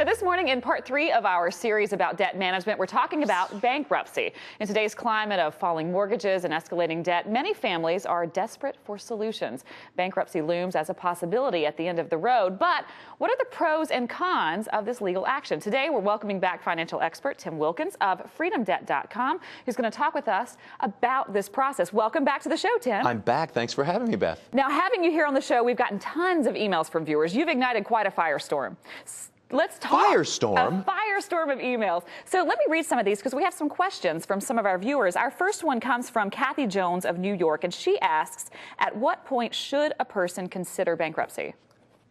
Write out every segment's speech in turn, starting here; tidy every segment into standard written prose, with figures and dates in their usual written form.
Now, this morning in part 3 of our series about debt management, we're talking about bankruptcy. In today's climate of falling mortgages and escalating debt, many families are desperate for solutions. Bankruptcy looms as a possibility at the end of the road, but what are the pros and cons of this legal action? Today, we're welcoming back financial expert Tim Wilkins of freedomdebt.com, who's going to talk with us about this process. Welcome back to the show, Tim. I'm back. Thanks for having me, Beth. Now, having you here on the show, we've gotten tons of emails from viewers. You've ignited quite a firestorm. Let's talk. Firestorm? A firestorm of emails. So let me read some of these because we have some questions from some of our viewers. Our first one comes from Kathy Jones of New York, and she asks, at what point should a person consider bankruptcy?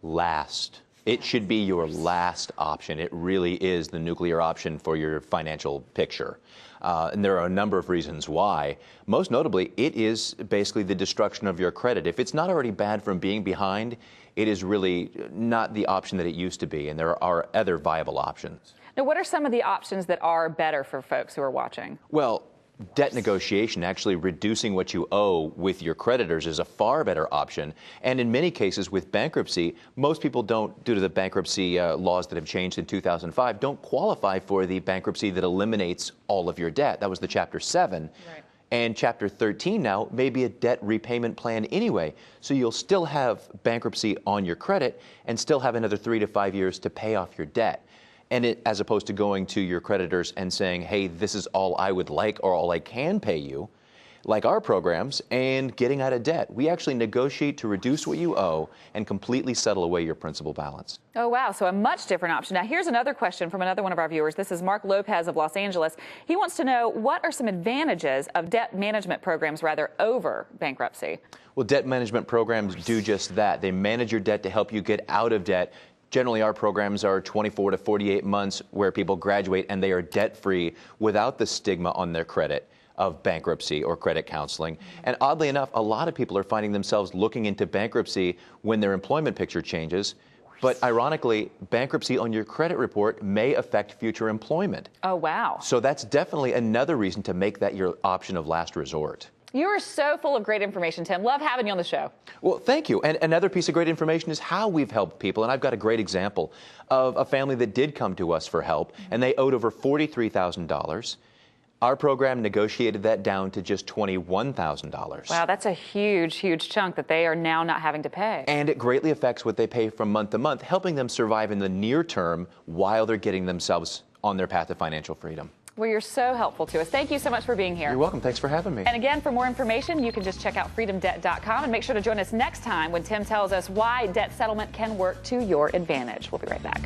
Last. It should be your last option. It really is the nuclear option for your financial picture. And there are a number of reasons why. Most notably, it is basically the destruction of your credit. If it's not already bad from being behind, it is really not the option that it used to be, and there are other viable options. Now, what are some of the options that are better for folks who are watching? Well, debt negotiation, actually reducing what you owe with your creditors, is a far better option. And in many cases with bankruptcy, most people don't, due to the bankruptcy laws that have changed in 2005, don't qualify for the bankruptcy that eliminates all of your debt. That was the Chapter 7. Right. And Chapter 13 now may be a debt repayment plan anyway. So you'll still have bankruptcy on your credit and still have another 3 to 5 years to pay off your debt. And as opposed to going to your creditors and saying, hey, this is all I would like or all I can pay you, like our programs, and getting out of debt. We actually negotiate to reduce what you owe and completely settle away your principal balance. Oh, wow. So a much different option. Now, here's another question from another one of our viewers. This is Mark Lopez of Los Angeles. He wants to know, what are some advantages of debt management programs, over bankruptcy? Well, debt management programs do just that. They manage your debt to help you get out of debt. Generally, our programs are 24 to 48 months where people graduate and they are debt-free without the stigma on their credit of bankruptcy or credit counseling. And oddly enough, a lot of people are finding themselves looking into bankruptcy when their employment picture changes. But ironically, bankruptcy on your credit report may affect future employment. Oh, wow. So that's definitely another reason to make that your option of last resort. You are so full of great information, Tim. Love having you on the show. Well, thank you. And another piece of great information is how we've helped people. And I've got a great example of a family that did come to us for help, and they owed over $43,000. Our program negotiated that down to just $21,000. Wow, that's a huge, huge chunk that they are now not having to pay. And it greatly affects what they pay from month to month, helping them survive in the near term while they're getting themselves on their path to financial freedom. Well, you're so helpful to us. Thank you so much for being here. You're welcome. Thanks for having me. And again, for more information, you can just check out freedomdebt.com and make sure to join us next time when Tim tells us why debt settlement can work to your advantage. We'll be right back.